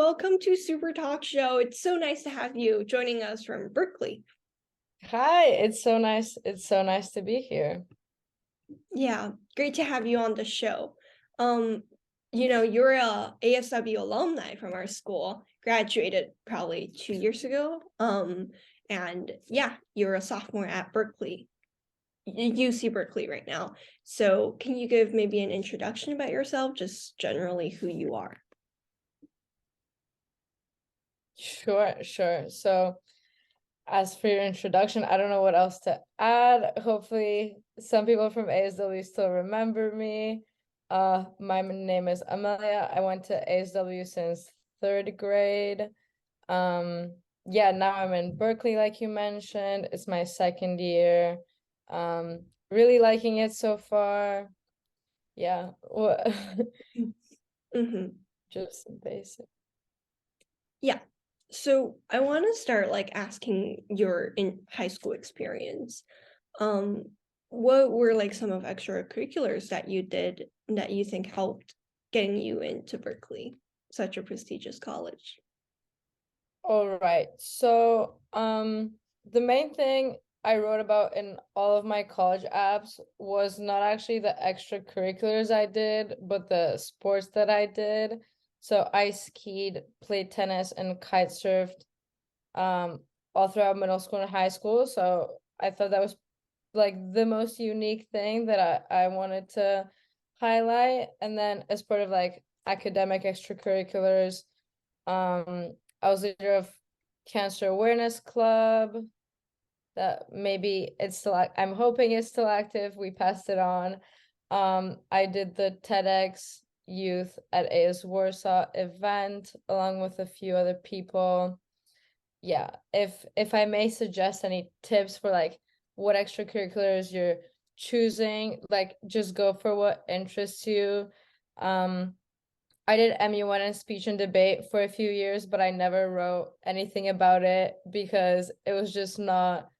welcome to Super Talk Show. It's so nice to have you joining us from Berkeley. Hi, it's so nice. It's so nice to be here. Yeah, great to have you on the show. You're a ASW alumni from our school, graduated probably 2 years ago. And yeah, you're a sophomore at Berkeley, UC Berkeley right now. So can you give maybe an introduction about yourself, just generally who you are? Sure. So, as for your introduction, I don't know what else to add. Hopefully, some people from ASW still remember me. My name is Amelia. I went to ASW since third grade. Now I'm in Berkeley, like you mentioned. It's my second year. Really liking it so far. Yeah, Mm-hmm. just basic. Yeah. So I want to start asking your in high school experience. Um, what were some of extracurriculars that you did that you think helped getting you into Berkeley, such a prestigious college? All right. So, the main thing I wrote about in all of my college apps was not actually the extracurriculars I did, but the sports that I did. So I skied, played tennis, and kite surfed, all throughout middle school and high school. So I thought that was like the most unique thing that I wanted to highlight. And then as part of like academic extracurriculars, I was leader of Cancer Awareness Club. That maybe it's still, I'm hoping it's still active. We passed it on. I did the TEDx Youth at AS Warsaw event along with a few other people. Yeah, if I may suggest any tips for like what extracurriculars you're choosing, like just go for what interests you. I did MU1 in speech and debate for a few years, but I never wrote anything about it because it was just not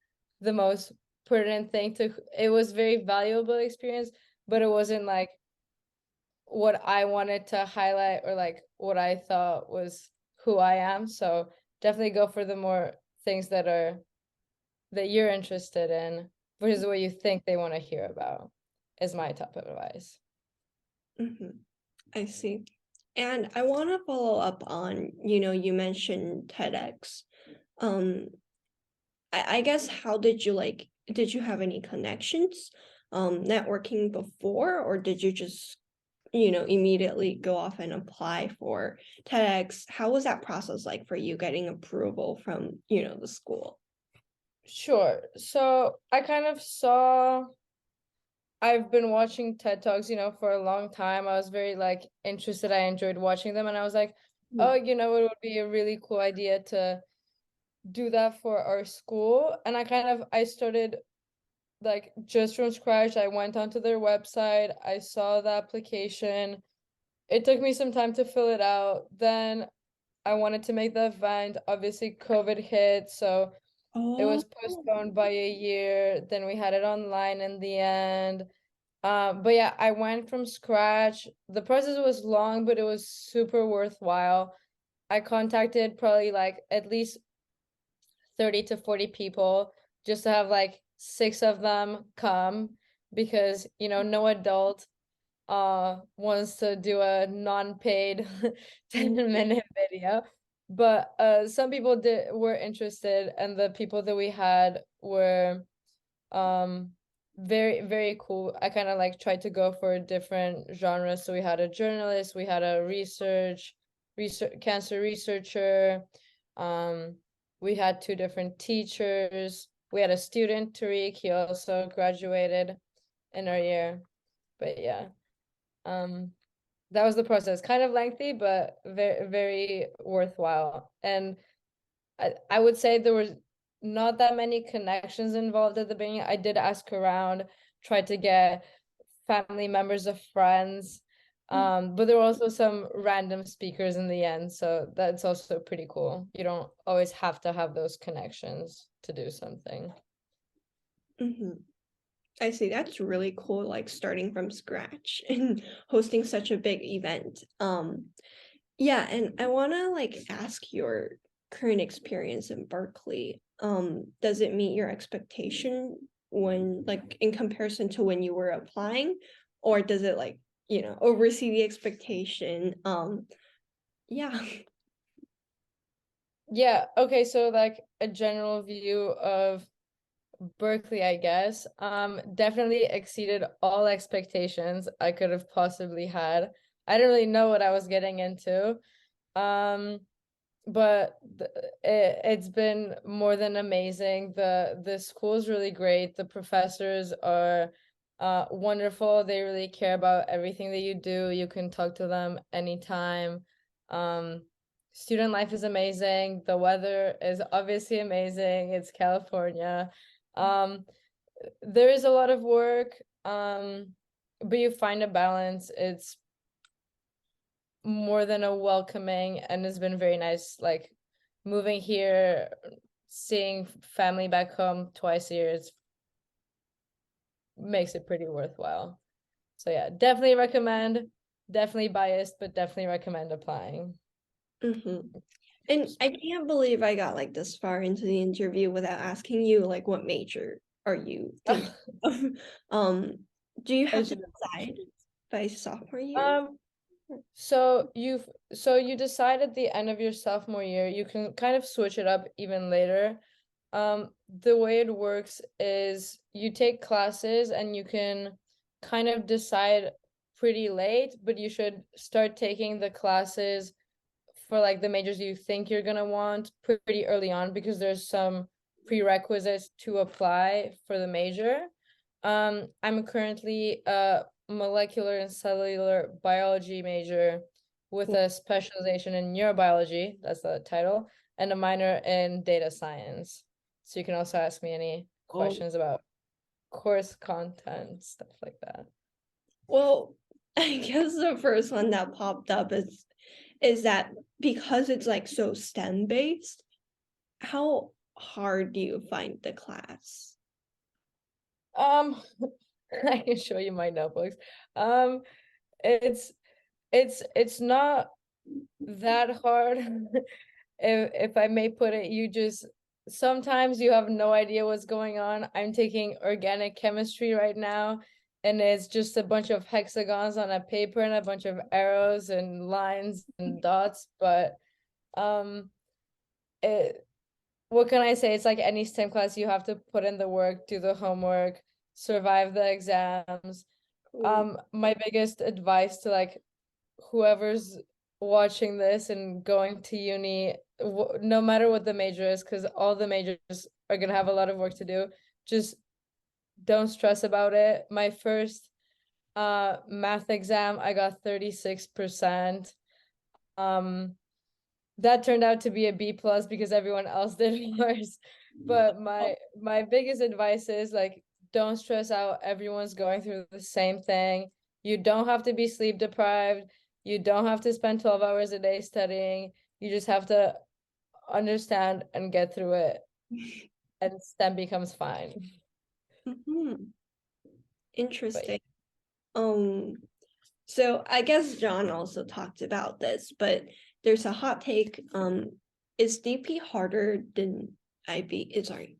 the most pertinent thing to, it was very valuable experience, but it wasn't like what I wanted to highlight or like what I thought was who I am. So definitely go for the more things that you're interested in versus what you think they want to hear about is my top of advice. Mm-hmm. I see. And I want to follow up on, you mentioned TEDx. Um, I guess how did you have any connections networking before, or did you just immediately go off and apply for TEDx? How was that process like for you getting approval from the school? Sure. So I kind of saw, I've been watching TED Talks, for a long time. I was very like interested. I enjoyed watching them and I was like, oh, it would be a really cool idea to do that for our school. And I started like just from scratch. I went onto their website. I saw the application. It took me some time to fill it out. Then I wanted to make the event. Obviously, COVID hit, so it Oh. was postponed by a year. Then we had it online in the end. But yeah, I went from scratch. The process was long, but it was super worthwhile. I contacted probably like at least 30 to 40 people just to have like 6 of them come because, no adult wants to do a non-paid 10-minute video. But some people were interested, and the people that we had were very, very cool. I kind of like tried to go for different genres. So we had a journalist, we had a research cancer researcher, we had 2 different teachers, we had a student, Tariq, he also graduated in our year. But yeah, that was the process. Kind of lengthy, but very, very worthwhile. And I would say there was not that many connections involved at the beginning. I did ask around, tried to get family members of friends, but there were also some random speakers in the end. So that's also pretty cool. You don't always have to have those connections to do something. Mm-hmm. I see. That's really cool, like starting from scratch and hosting such a big event. Yeah, and I want to like ask your current experience in Berkeley. Does it meet your expectation when like in comparison to when you were applying, or does it like, oversee the expectation? Yeah. Yeah, okay, so like a general view of Berkeley, I guess, definitely exceeded all expectations I could have possibly had. I didn't really know what I was getting into. Um, but it's been more than amazing. The school's really great. The professors are wonderful. They really care about everything that you do. You can talk to them anytime. Um, Student life is amazing. The weather is obviously amazing. It's California. Um, there is a lot of work, but you find a balance. It's more than a welcoming, and it's been very nice, like moving here, seeing family back home twice a year. It makes it pretty worthwhile. So yeah, definitely recommend. Definitely biased, but definitely recommend applying. Mm-hmm. And I can't believe I got like this far into the interview without asking you like what major are you thinking of? Um, do you I have to should decide by sophomore year? um so you decide at the end of your sophomore year. You can kind of switch it up even later. The way it works is you take classes and you can kind of decide pretty late, but you should start taking the classes for like the majors you think you're gonna want pretty early on, because there's some prerequisites to apply for the major. I'm currently a molecular and cellular biology major with a specialization in neurobiology, that's the title, and a minor in data science. So you can also ask me any Oh, questions about course content, stuff like that. well, I guess the first one that popped up is that because it's like so STEM based, how hard do you find the class? Um, I can show you my notebooks. Um, it's it's not that hard. If I may put it, you just sometimes you have no idea what's going on. I'm taking organic chemistry right now, and it's just a bunch of hexagons on a paper and a bunch of arrows and lines and dots. But um, it what can I say? It's like any STEM class, you have to put in the work, do the homework, survive the exams. Cool. My biggest advice to like whoever's watching this and going to uni, no matter what the major is, because all the majors are gonna have a lot of work to do, just don't stress about it. My first math exam, I got 36%. Um, that turned out to be a B plus because everyone else did worse. But my biggest advice is like, don't stress out. Everyone's going through the same thing. You don't have to be sleep deprived. You don't have to spend 12 hours a day studying. You just have to understand and get through it, and STEM becomes fine. Mhm. But Interesting. Um, so I guess John also talked about this, but there's a hot take. Is DP harder than IB? Sorry.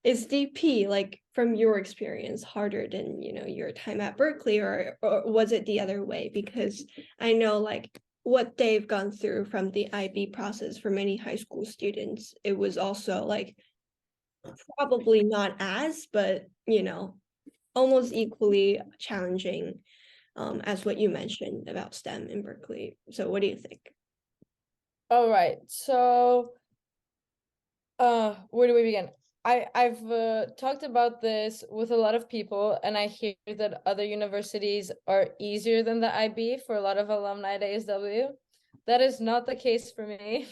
Is DP like from your experience harder than your time at Berkeley, or was it the other way? Because I know like what they've gone through from the IB process for many high school students, it was also like probably not as, but almost equally challenging as what you mentioned about STEM in Berkeley. So what do you think? all right. So where do we begin? I've talked about this with a lot of people, and I hear that other universities are easier than the IB for a lot of alumni at ASW. That is not the case for me.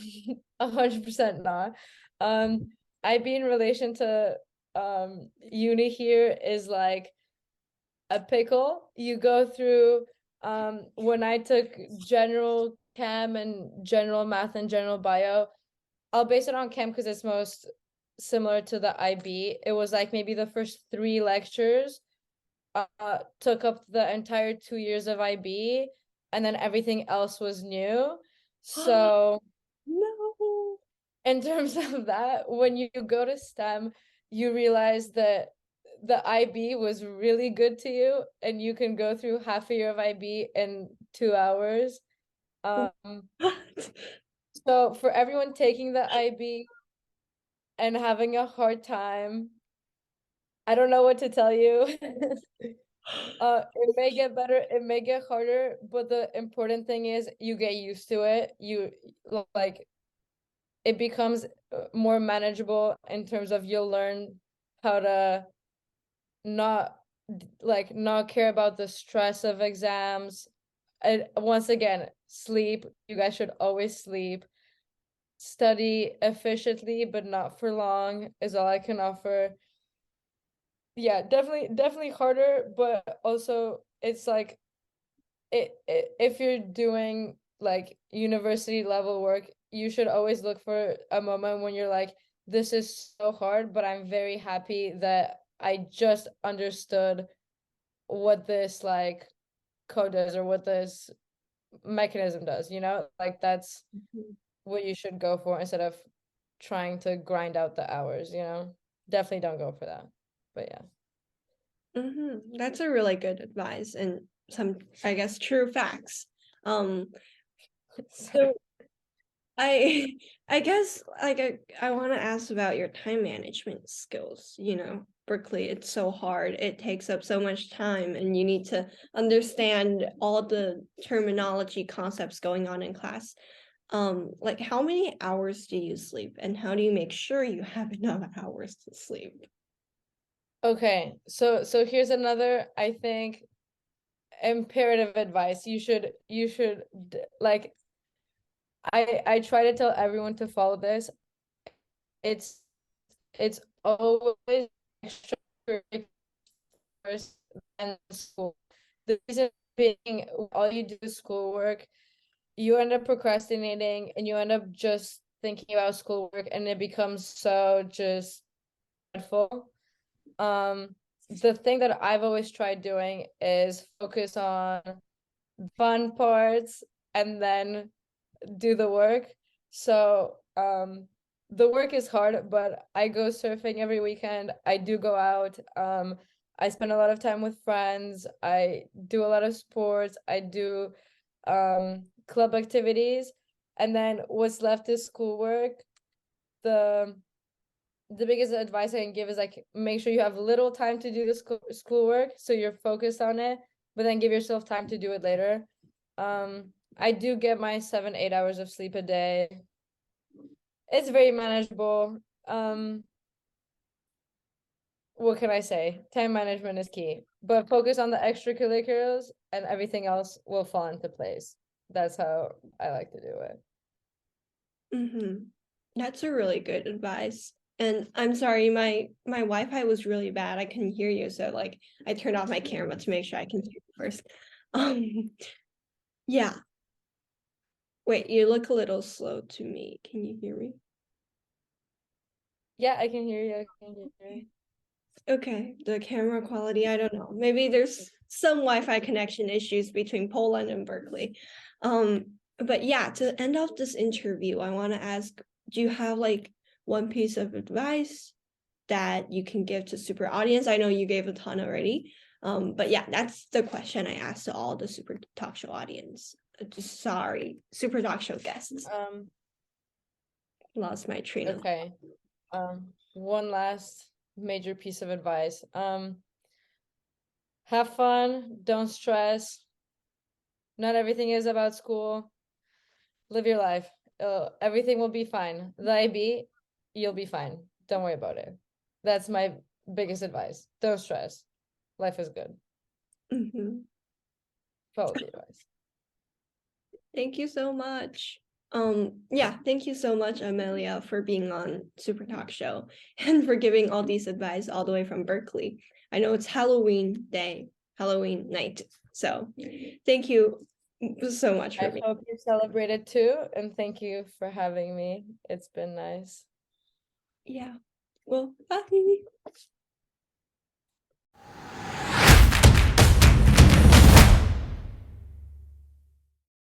100% not. IB in relation to uni here is like a pickle. You go through when I took general chem and general math and general bio, I'll base it on chem because it's most similar to the IB. It was like maybe the first three lectures took up the entire 2 years of IB, and then everything else was new. So No. in terms of that, when you go to STEM, you realize that the IB was really good to you, and you can go through half a year of IB in 2 hours. Um, What? so for everyone taking the IB and having a hard time, I don't know what to tell you. It may get better, it may get harder, but the important thing is you get used to it. You like it becomes more manageable in terms of you'll learn how to not not care about the stress of exams. And once again, sleep. You guys should always sleep. Study efficiently, but not for long, is all I can offer. Yeah, definitely harder, but also it's like if you're doing like university level work, you should always look for a moment when you're like, this is so hard, but I'm very happy that I just understood what this like code does, or what this mechanism does, like that's what you should go for instead of trying to grind out the hours. Definitely don't go for that. But yeah. That's a really good advice and some, I guess, true facts. So I I guess like I want to ask about your time management skills. Berkeley, it's so hard. It takes up so much time, and you need to understand all the terminology concepts going on in class. Like how many hours do you sleep, and how do you make sure you have enough hours to sleep? Okay, so here's another, I think, imperative advice. You should like I try to tell everyone to follow this. It's always extracurriculars and school. The reason being, all you do is schoolwork, you end up procrastinating, and you end up just thinking about schoolwork, and it becomes so just dreadful. The thing that I've always tried doing is focus on fun parts and then do the work. So the work is hard, but I go surfing every weekend. I do go out. I spend a lot of time with friends. I do a lot of sports. I do club activities. And then what's left is schoolwork. The biggest advice I can give is like make sure you have little time to do the schoolwork, so you're focused on it, but then give yourself time to do it later. I do get my 7-8 hours of sleep a day. It's very manageable. What can I say? Time management is key, but focus on the extracurriculars and everything else will fall into place. That's how I like to do it. That's a really good advice. And I'm sorry, my Wi-Fi was really bad. I couldn't hear you, so like I turned off my camera to make sure I can hear you first. Yeah. Wait, you look a little slow to me. Can you hear me? Yeah, I can hear you. I can hear you. Okay, the camera quality, I don't know. Maybe there's some Wi-Fi connection issues between Poland and Berkeley. But yeah, to end off this interview, I want to ask, do you have like one piece of advice that you can give to super audience? I know you gave a ton already. But yeah, that's the question I asked to all the super talk show audience. Sorry, super talk show guests. Lost my train of thought. Okay. One last major piece of advice. Have fun, don't stress. Not everything is about school. Live your life. Everything will be fine. The IB, you'll be fine. Don't worry about it. That's my biggest advice. Don't stress. Life is good. Follow the advice. Thank you so much. Yeah, thank you so much, Amelia, for being on Super Talk Show and for giving all these advice all the way from Berkeley. I know it's Halloween day, Halloween night. So thank you so much for I hope you celebrated too, and thank you for having me. It's been nice. Yeah. Well, bye.